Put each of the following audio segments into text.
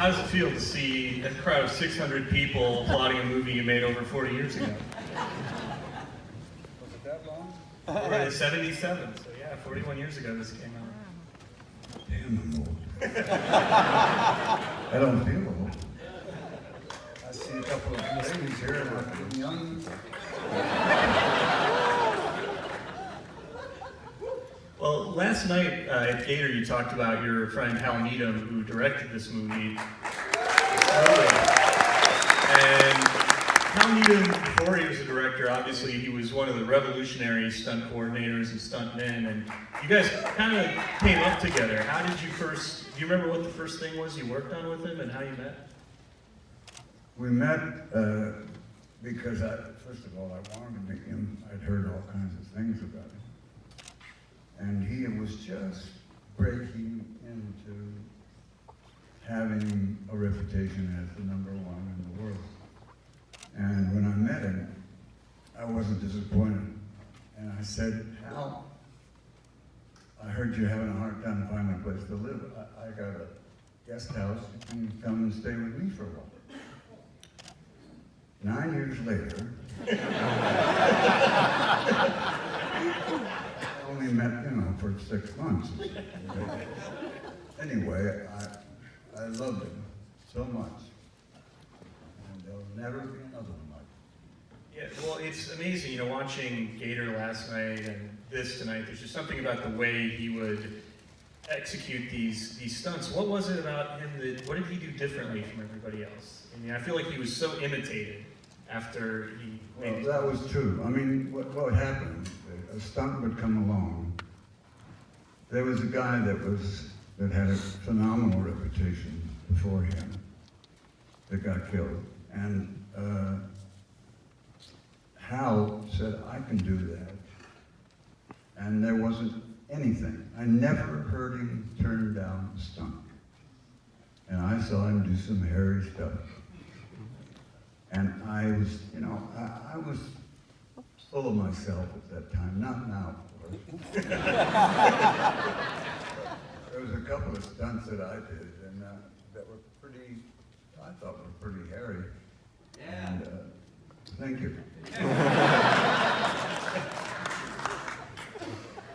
how does it feel to see a crowd of 600 people applauding a movie you made over 40 years ago? Was it that long? We're in 77, so yeah, 41 years ago this came out. Damn, I'm old. I don't feel old. I see a couple of ladies here and I feel young. Well, last night at Theather, you talked about your friend Hal Needham, who directed this movie. And Hal Needham, before he was a director, obviously he was one of the revolutionary stunt coordinators and stuntmen, and you guys kind of came up together. How did you first, do you remember what the first thing was you worked on with him and how you met? We met because first of all, I wanted to meet him. I'd heard all kinds of things about him. And he was just breaking into having a reputation as the #1 in the world. And when I met him, I wasn't disappointed. And I said, Hal, I heard you're having a hard time finding a place to live. I got a guest house. You can come and stay with me for a while. 9 years later, I only met, for 6 months. Anyway, I loved him so much. And there'll never be another one like him. Yeah, well, it's amazing, watching Gator last night and this tonight, there's just something about the way he would execute these stunts. What was it about him what did he do differently from everybody else? I mean, I feel like he was so imitated after he made Well, that was true. I mean, what happened, a stunt would come along. There was a guy that had a phenomenal reputation before him that got killed. And Hal said, I can do that. And there wasn't anything. I never heard him turn down a stunt. And I saw him do some hairy stuff. And I was, I was full of myself at that time. Not now, of course. There was a couple of stunts that I did and that were I thought were pretty hairy. Yeah. And thank you.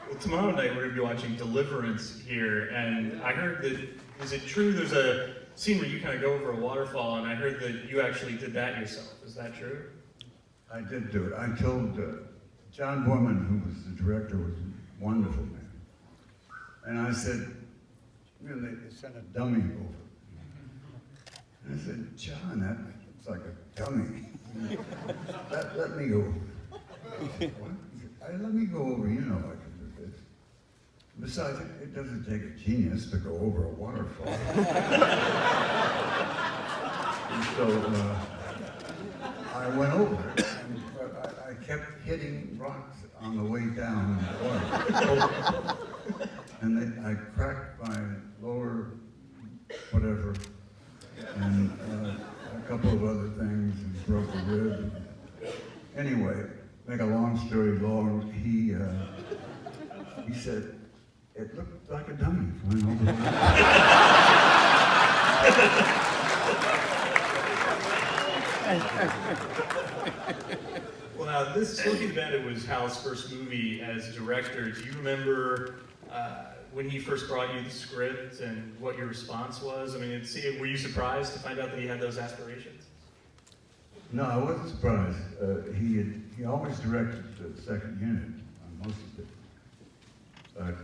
Well, tomorrow night we're going to be watching Deliverance here, and I heard that, is it true there's a scene where you kind of go over a waterfall, and I heard that you actually did that yourself. Is that true? I did do it. I told John Borman, who was the director, was a wonderful man. And I said, they sent a dummy over. And I said, John, that looks like a dummy. let me go over. He said, what? He said, let me go over, I can do this. Besides, it doesn't take a genius to go over a waterfall. And so I went over it, but I kept hitting rocks on the way down in the water. And I cracked my lower whatever, and a couple of other things, and broke a rib. Anyway, make a long story long, he said, it looked like a dummy flying over the water. Well, now, this Smokey the Bandit was Hal's first movie as director. Do you remember when he first brought you the script and what your response was? I mean, were you surprised to find out that he had those aspirations? No, I wasn't surprised. He always directed the second unit on most of it. But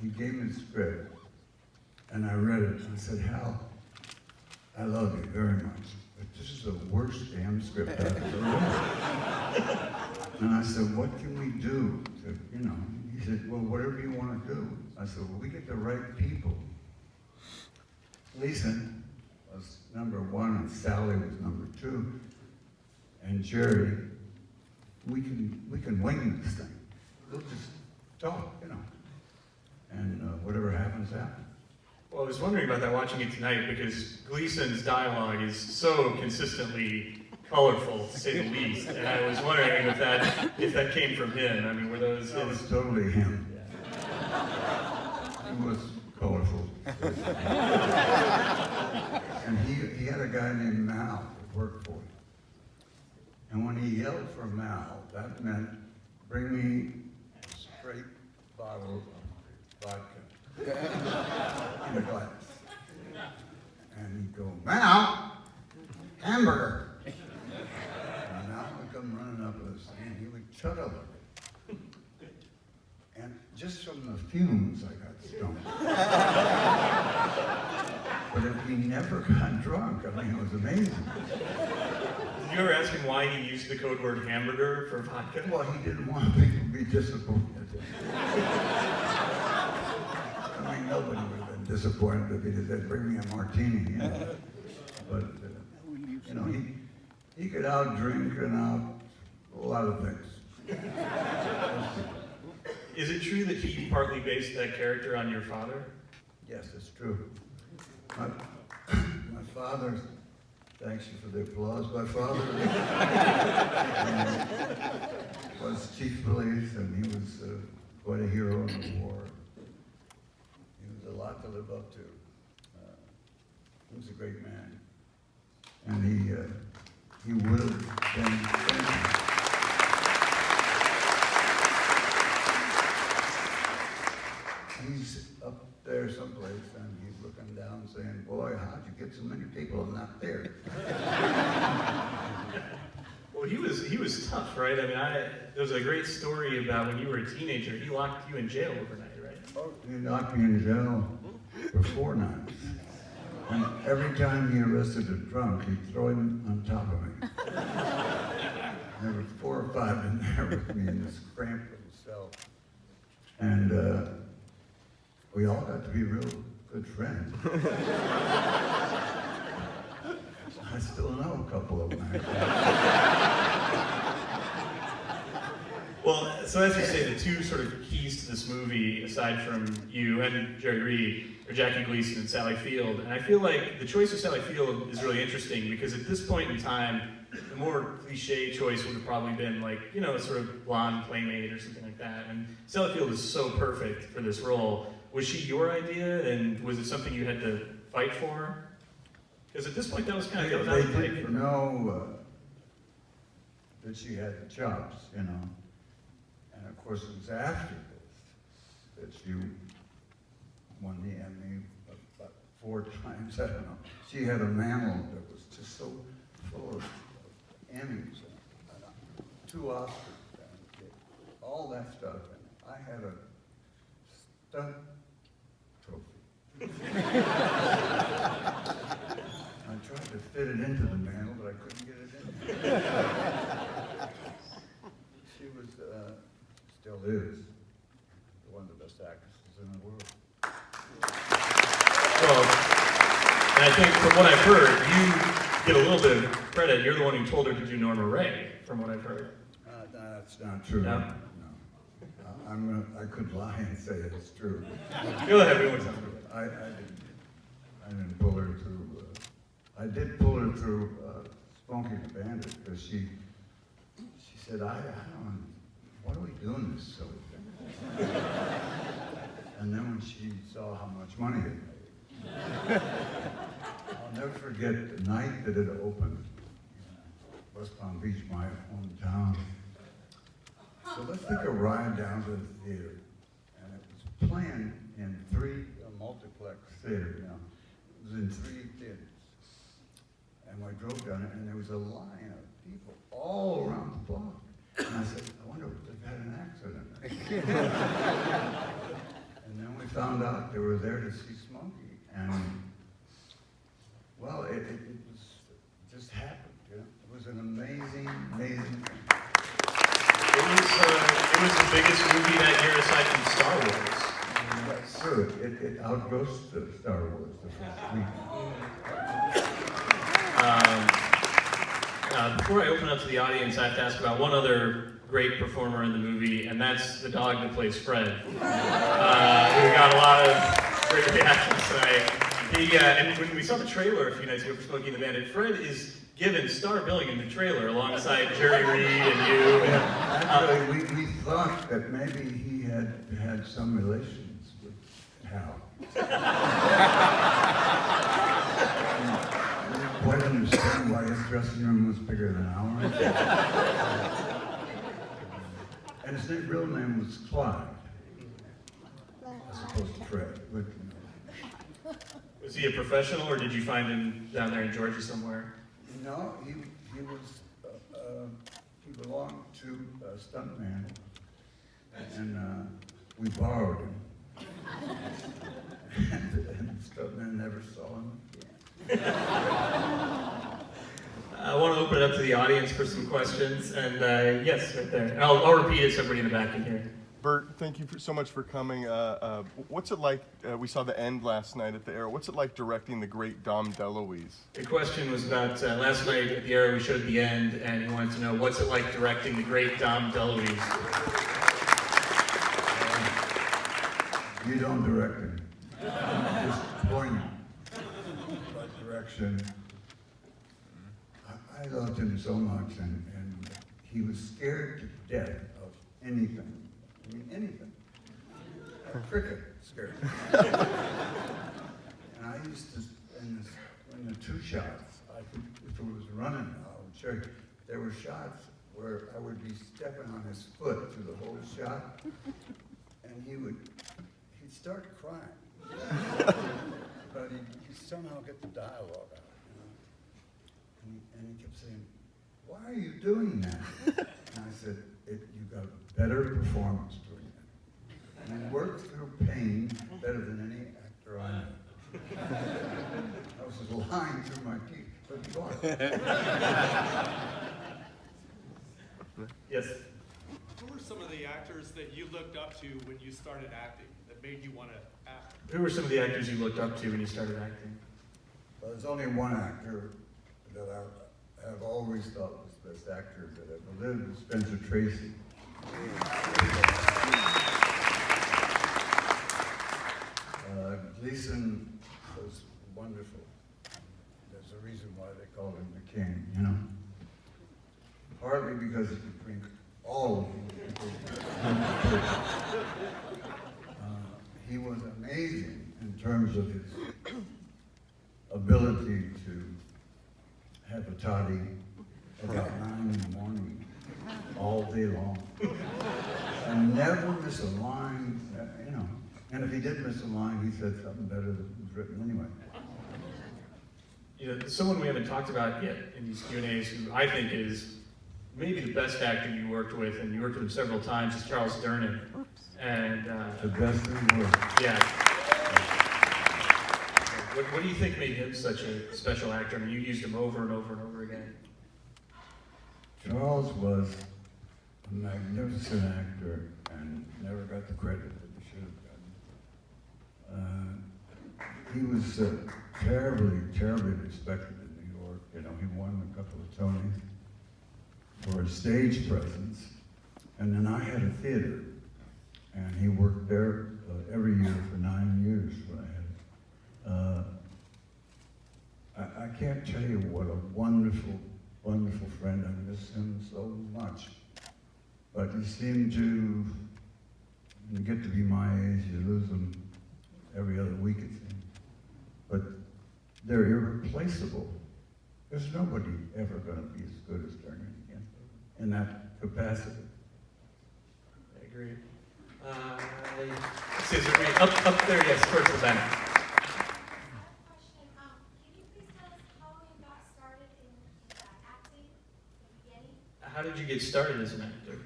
he gave me the script, and I read it, and I said, Hal, I love you very much, but this is the worst damn script I've ever read. And I said, what can we do to, He said, well, whatever you want to do. I said, well, we get the right people. Lisa was #1, and Sally was #2, and Jerry, we can wing this thing. We'll just talk, and whatever happens, happens. Well, I was wondering about that watching it tonight because Gleason's dialogue is so consistently colorful, to say the least, and I was wondering if that came from him. I mean, were those That was his? totally him. Yeah. He was colorful. And he had a guy named Mal that worked for him. And when he yelled for Mal, that meant, bring me a straight bottle of vodka in a glass. And he'd go, Mal, hamburger. And Mal would come running up with us, and he would chug a it. And just from the fumes, I got stoned. But if we never got drunk, I mean, it was amazing. Did you ever ask him why he used the code word hamburger for vodka? Well, he didn't want people to be disappointed. I mean, nobody would have been disappointed if he said, bring me a martini, you know. But, you know, he could out-drink and out a lot of things. Is it true that he partly based that character on your father? Yes, it's true. My father, thanks you for the applause, my father was chief of police, and he was quite a hero in the war. He was a lot to live up to. He was a great man. And he would have been he's up there someplace, and he's looking down saying, boy, how'd you get so many people not there? Well, he was tough, right? I mean, there was a great story about when you were a teenager. He locked you in jail overnight, right? Oh, he knocked me in jail for 4 nights. And every time he arrested a drunk, he'd throw him on top of me. There were 4 or 5 in there with me in this cramped little cell. And we all got to be real good friends. I still know a couple of them, actually. Well, so as you say, the two sort of keys to this movie, aside from you and Jerry Reed, are Jackie Gleason and Sally Field. And I feel like the choice of Sally Field is really interesting because at this point in time, the more cliche choice would have probably been like, you know, sort of blonde playmate or something like that. And Sally Field is so perfect for this role. Was she your idea, and was it something you had to fight for? Because at this point, that was kind of They didn't know that she had the chops, you know. And of course, it was after this that she won the Emmy about 4 times. I don't know. She had a mantle that was just so full of Emmys, 2 Oscars, and all that stuff. And I had a stunt trophy. I tried to fit it into the mantle, but I couldn't get it in. She was, still is, one of the best actresses in the world. Well, and I think from what I've heard, you get a little bit of credit. You're the one who told her to do Norma Ray, from what I've heard. That's not true. No? No. I could lie and say it's true. Go ahead, we want to. I didn't pull her through. I did pull her through Smokey the Bandit because she said, I don't. What are we doing this silly thing? And then when she saw how much money it made, I'll never forget the night that it opened. West Palm Beach, my hometown. So let's take a ride down to the theater. And it was playing in 3 multiplex theater, you know. It was in 3 theaters. And I drove down it, and there was a line of people all around the block. And I said, I wonder if they've had an accident. And then we found out they were there to see Smokey. And, well, it was just happened, you know. It was an amazing, amazing thing. It was the biggest movie that year aside from Star Wars. That's true. It outgrossed Star Wars the first week. Before I open up to the audience, I have to ask about one other great performer in the movie, and that's the dog that plays Fred. We got a lot of great reactions tonight. And when we saw the trailer a few nights ago for Smokey and the Bandit, Fred is given star billing in the trailer alongside Jerry Reed and you. Actually, we thought that maybe he had some relations with Hal. I didn't quite understand why his dressing room was bigger than ours. And his real name was Clyde, as opposed to Fred. But, Was he a professional, or did you find him down there in Georgia somewhere? no, he was, he belonged to a stuntman, and we borrowed him. And the stuntman never saw him again. I want to open it up to the audience for some questions, and yes, right there. And I'll repeat it so everybody in the back can hear. Burt, thank you so much for coming. What's it like, we saw the end last night at the Arrow, what's it like directing the great Dom DeLuise? The question was about last night at the Arrow, we showed the end, and he wanted to know, what's it like directing the great Dom DeLuise? You don't direct him. Just point right direction. I loved him so much, and he was scared to death of anything. I mean, anything. A cricket scared him. And I used to, in the two shots, I could, if it was running, I would show you, there were shots where I would be stepping on his foot through the whole shot, and he'd start crying. But he'd somehow get the dialogue out, you know? And he kept saying, "Why are you doing that?" And I said, "You got a better performance doing that. You work through pain better than any actor I know." That was just lying through my teeth, but he was. Yes. Who were some of the actors that you looked up to when you started acting, that made you want to act? Who were some of the actors you looked up to when you started acting? Well, there's only one actor that I have always thought was the best actor that ever lived, was Spencer Tracy. Gleason was wonderful. There's a reason why they call him the king, you know? Partly because he could drink all of them. He was amazing in terms of his ability to have a toddy about 9 in the morning, all day long, and never miss a line, you know. And if he did miss a line, he said something better than was written anyway. You know, someone we haven't talked about yet in these Q&As, who I think is maybe the best actor you worked with, and you worked with him several times, is Charles Durnan. And The best in the world. yeah. What do you think made him such a special actor? I mean, you used him over and over and over again. Charles was a magnificent actor and never got the credit that he should have gotten. He was terribly, terribly respected in New York. You know, he won a couple of Tonys for his stage presence. And then I had a theater, and he worked there every year for 9 years when I had it. I can't tell you what a wonderful, wonderful friend. I miss him so much. But you seem to, when you get to be my age, you lose them every other week, it seems. But they're irreplaceable. There's nobody ever going to be as good as Durnan again in that capacity. I agree. Up there, yes, towards the back. How did you get started as an actor?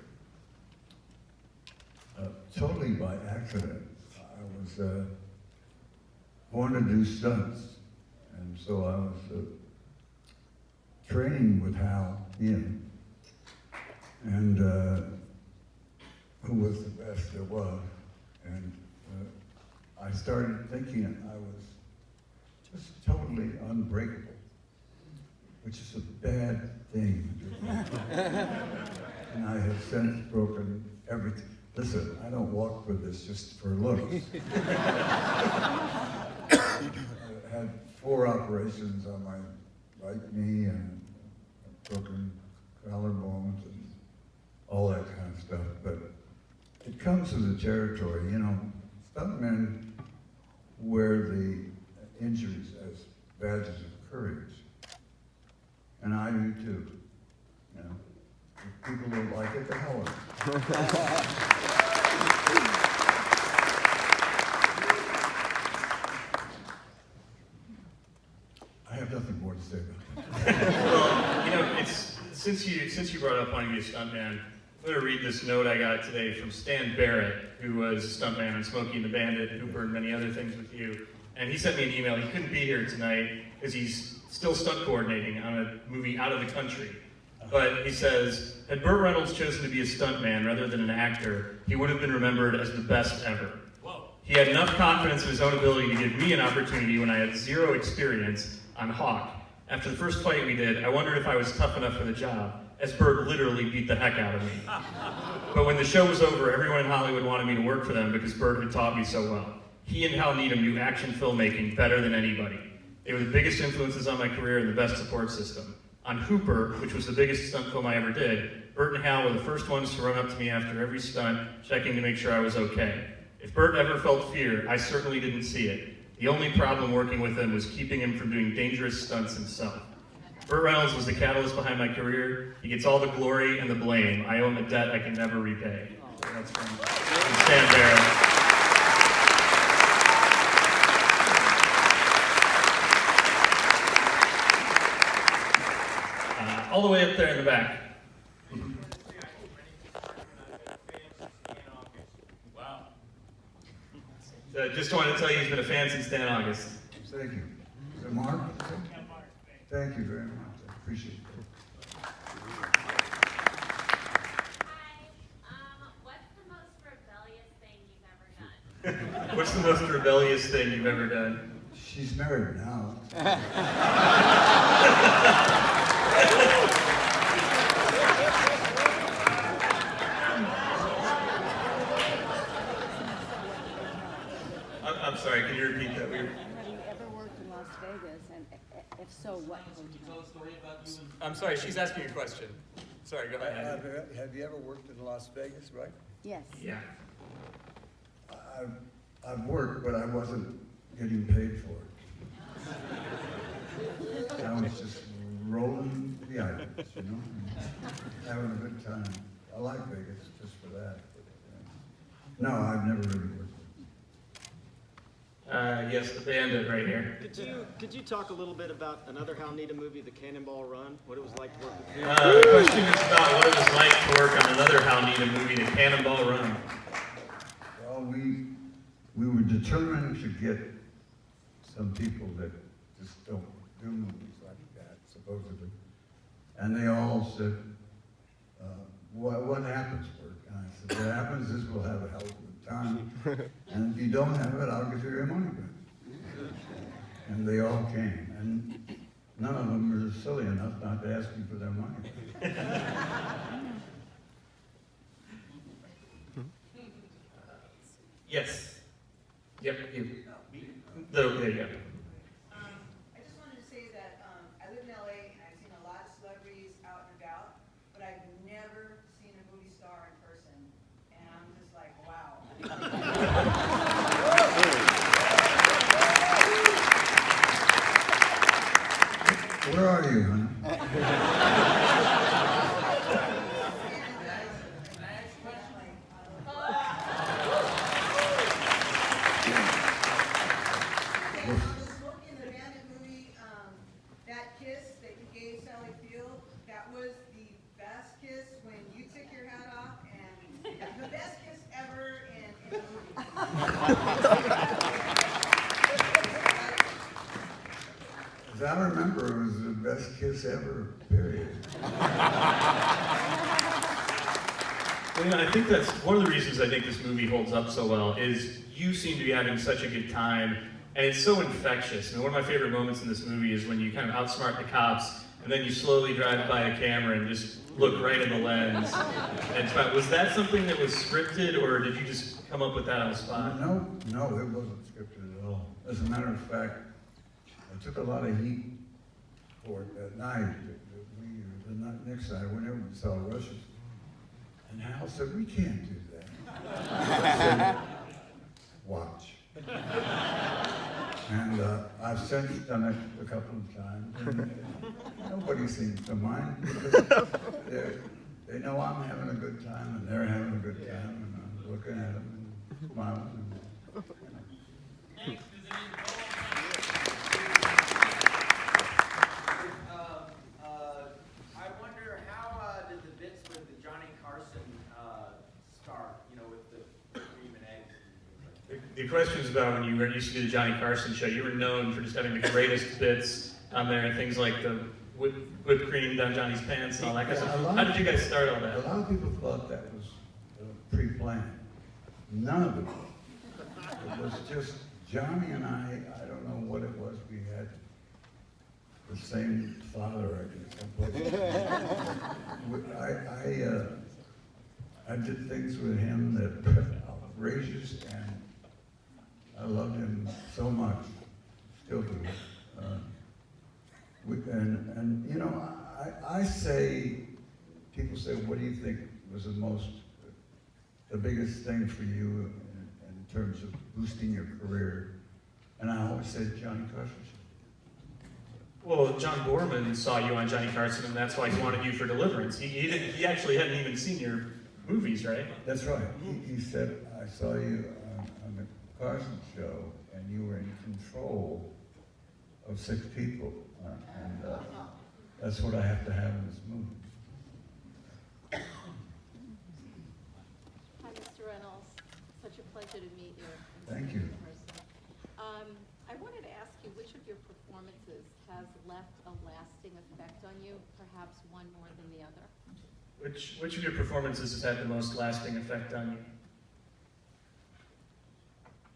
Totally by accident. I was born to do stunts, and so I was training with Hal Ian, and who was the best there was. And I started thinking I was just totally unbreakable, which is a bad thing. And I have since broken everything. Listen, I don't walk for this just for looks. I had 4 operations on my right knee and broken collarbones and all that kind of stuff. But it comes with the territory, you know. Stuntmen wear the injuries as badges of courage. And I do too. You know, if people don't like it, the hell with it. I have nothing more to say about that. Well, you know, it's since you brought up wanting to be a stuntman, I'm going to read this note I got today from Stan Barrett, who was a stuntman on Smokey and the Bandit, Hooper, and many other things with you. And he sent me an email. He couldn't be here tonight because he's still stunt coordinating on a movie out of the country. But he says, had Burt Reynolds chosen to be a stuntman rather than an actor, he would have been remembered as the best ever. Whoa. He had enough confidence in his own ability to give me an opportunity when I had zero experience on Hawk. After the first fight we did, I wondered if I was tough enough for the job, as Burt literally beat the heck out of me. But when the show was over, everyone in Hollywood wanted me to work for them because Burt had taught me so well. He and Hal Needham knew action filmmaking better than anybody. They were the biggest influences on my career and the best support system. On Hooper, which was the biggest stunt film I ever did, Burt and Hal were the first ones to run up to me after every stunt, checking to make sure I was okay. If Burt ever felt fear, I certainly didn't see it. The only problem working with him was keeping him from doing dangerous stunts himself. Burt Reynolds was the catalyst behind my career. He gets all the glory and the blame. I owe him a debt I can never repay. That's from Stan Barrett. All the way up there in the back. Wow. Just wanted to tell you he's been a fan since 10 August. Thank you. Is it Mark? Thank you very much. I appreciate it. What's the most rebellious thing you've ever done? She's married now. I'm sorry, can you repeat that? Have you ever worked in Las Vegas? And if so, what hotel? I'm sorry, she's asking a question. Sorry, go ahead. Have you ever worked in Las Vegas, right? Yes. Yeah. I've worked, but I wasn't getting paid for it. I was just rolling the items, you know, and having a good time. I like Vegas just for that. But, no, I've never really worked. Yes, the Bandit right here. Could you talk a little bit about another Hal Needham movie, The Cannonball Run? What it was like to work with him? The question is about what it was like to work on another Hal Needham movie, The Cannonball Run. Well, we were determined to get some people that just don't do movies like that, supposedly. And they all said, what happens, Burt? And I said, what happens is we'll have a hell of a good time. And if you don't have it, I'll give you your money back. And they all came. And none of them were silly enough not to ask me for their money. Yes. Yep, you. There you go. I just wanted to say that I live in LA and I've seen a lot of celebrities out and about, but I've never seen a movie star in person. And I'm just like, wow. Where are you, honey? Smokey and the Bandit movie, that kiss that you gave Sally Field, that was the best kiss when you took your hat off, and the best kiss ever in a movie. As I remember, it was the best kiss ever, period. Well, you know, I think that's one of the reasons I think this movie holds up so well is you seem to be having such a good time, and it's so infectious. And one of my favorite moments in this movie is when you kind of outsmart the cops, and then you slowly drive by a camera and just look right in the lens. And it's fun. Was that something that was scripted, or did you just come up with that on the spot? No, it wasn't scripted at all. As a matter of fact, I took a lot of heat for it that night. The next night, whenever we saw Rushes. And Hal said, we can't do that. I said, watch. And I've since done it a couple of times. And nobody seems to mind because they know I'm having a good time and they're having a good time, and I'm looking at them and smiling. And, I wonder how did the bits with the Johnny Carson start? You know, with the cream and eggs. The question's about when you used to do the Johnny Carson show. You were known for just having the greatest bits on there, and things like the whipped cream down Johnny's pants and all that kind of stuff. How did you guys start all a that? lot of people thought that was pre-planned. None of it. It was just Johnny and I don't know what it was. We had the same father, I guess. I did things with him that were outrageous, and I loved him so much, still do. And you know, I say, people say, what do you think was the biggest thing for you in terms of boosting your career? And I always say Johnny Carson. Well, John Borman saw you on Johnny Carson, and that's why he wanted you for Deliverance. He actually hadn't even seen your movies, right? That's right. He said, I saw you on the Carson show, and you were in control of 6 people. And that's what I have to have in this movie. Hi, Mr. Reynolds. Such a pleasure to meet you. Thank you. In person. I wanted to ask you, which of your performances has left a lasting effect on you, perhaps one more than the other? Which of your performances has had the most lasting effect on you?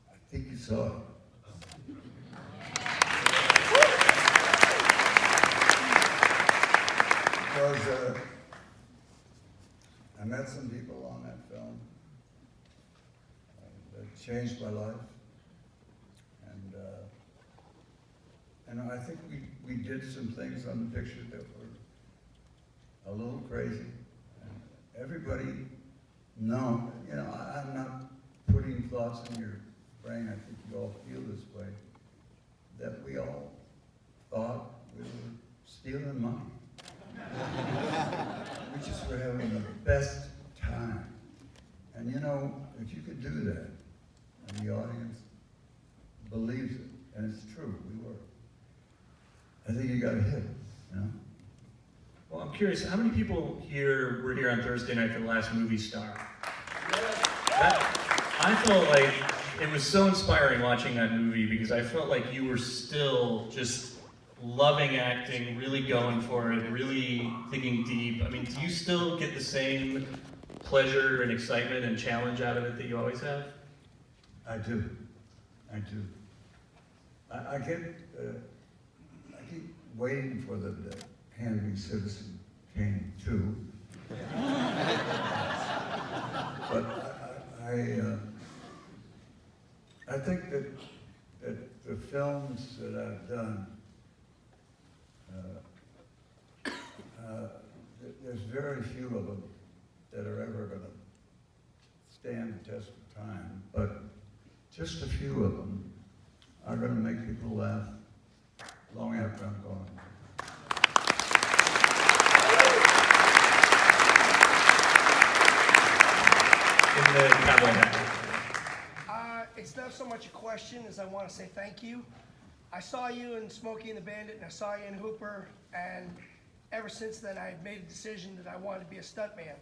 I think you saw it. Because I met some people on that film that changed my life, and I think we did some things on the picture that were a little crazy. And everybody know, you know, I'm not putting thoughts in your brain. I think you all feel this way, that we all thought we were stealing money. We just were having the best time. And you know, if you could do that, and the audience believes it, and it's true, we were, I think you got a hit, you know? Well, I'm curious, how many people here were here on Thursday night for the last Movie Star? I felt like it was so inspiring watching that movie, because I felt like you were still just loving acting, really going for it, really digging deep. I mean, do you still get the same pleasure and excitement and challenge out of it that you always have? I do. I do. I keep waiting for them to hand me Citizen Kane 2. But I think that the films that I've done, there's very few of them that are ever going to stand the test of time, but just a few of them are going to make people laugh long after I'm gone. In the cowboy hat. It's not so much a question as I want to say thank you. I saw you in Smokey and the Bandit, and I saw you in Hooper, and ever since then I've made a decision that I wanted to be a stuntman.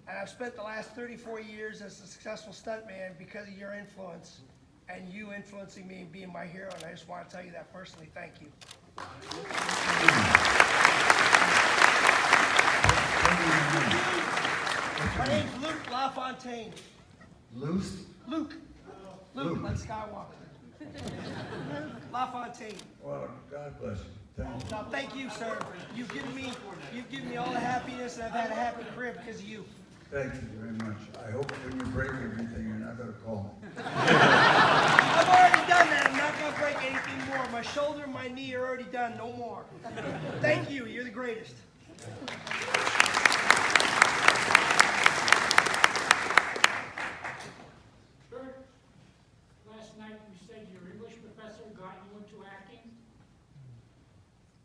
And I've spent the last 34 years as a successful stuntman because of your influence, and you influencing me and being my hero, and I just want to tell you that personally. Thank you. My name's Luke LaFontaine. Luce? Luke, like Skywalker. LaFontaine. Well, God bless you. Thank you. No, thank you, sir. You've given me all the happiness, and I've had a happy career because of you. Thank you very much. I hope when you break everything, you're not going to call me. I've already done that. I'm not going to break anything more. My shoulder and my knee are already done. No more. Thank you. You're the greatest. Burt, last night you said your English professor got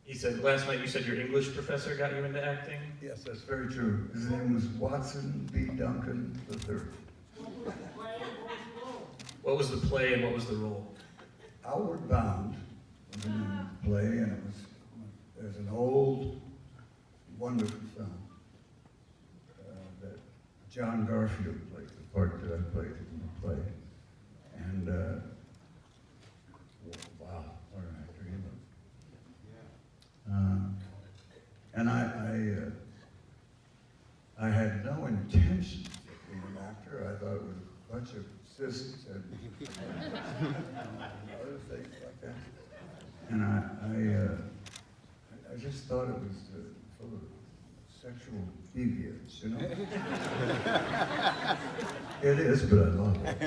He said, last night you said your English professor got you into acting? Yes, that's very true. His name was Watson B. Duncan III. What was the play and what was the role? Outward Bound was the name of the play, and it was an old, wonderful film that John Garfield played, the part that I played in the play. And, wow, what an actor he was. And I had no intention of being an actor. I thought it was a bunch of sissies and other things like that. And I just thought it was full of sexual deviance, you know? It is, but I love it.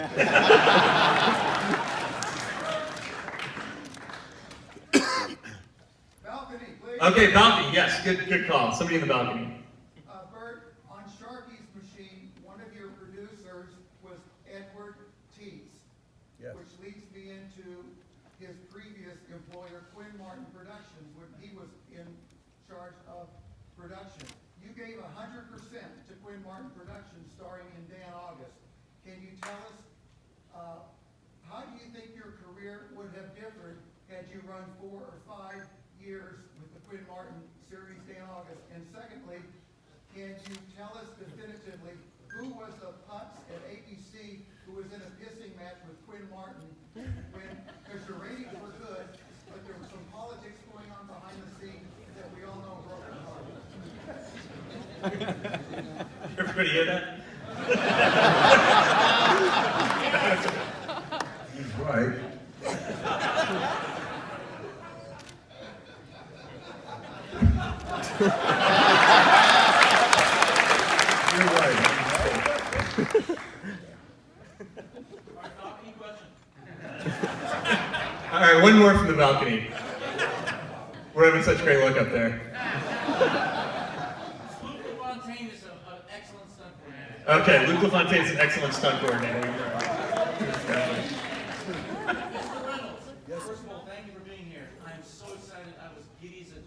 Balcony, please. Okay, balcony, yes, good call. Somebody in the balcony. Burt, on Sharky's machine, one of your producers was Edward Teets. Yes. Which leads me into his previous employer, Quinn Martin Productions, when he was in charge of production. You gave 100% to Quinn Martin Productions, starring in Dan August. Can you tell us, how do you think your career would have differed had you run 4 or 5 years with the Quinn Martin series Dan August? And secondly, can you tell us definitively who was the putz at ABC who was in a pissing match with Quinn Martin because your ratings were good, but there was some politics going on behind the scenes that we all know broke apart? Everybody hear that? He's right. You're right. All right, one more from the balcony. We're having such great luck up there. Luke LaFontaine is an excellent stunt coordinator. Okay, Luke LaFontaine is an excellent stunt coordinator. Mr. Reynolds, first of all, thank you for being here. I am so excited. I was giddy as a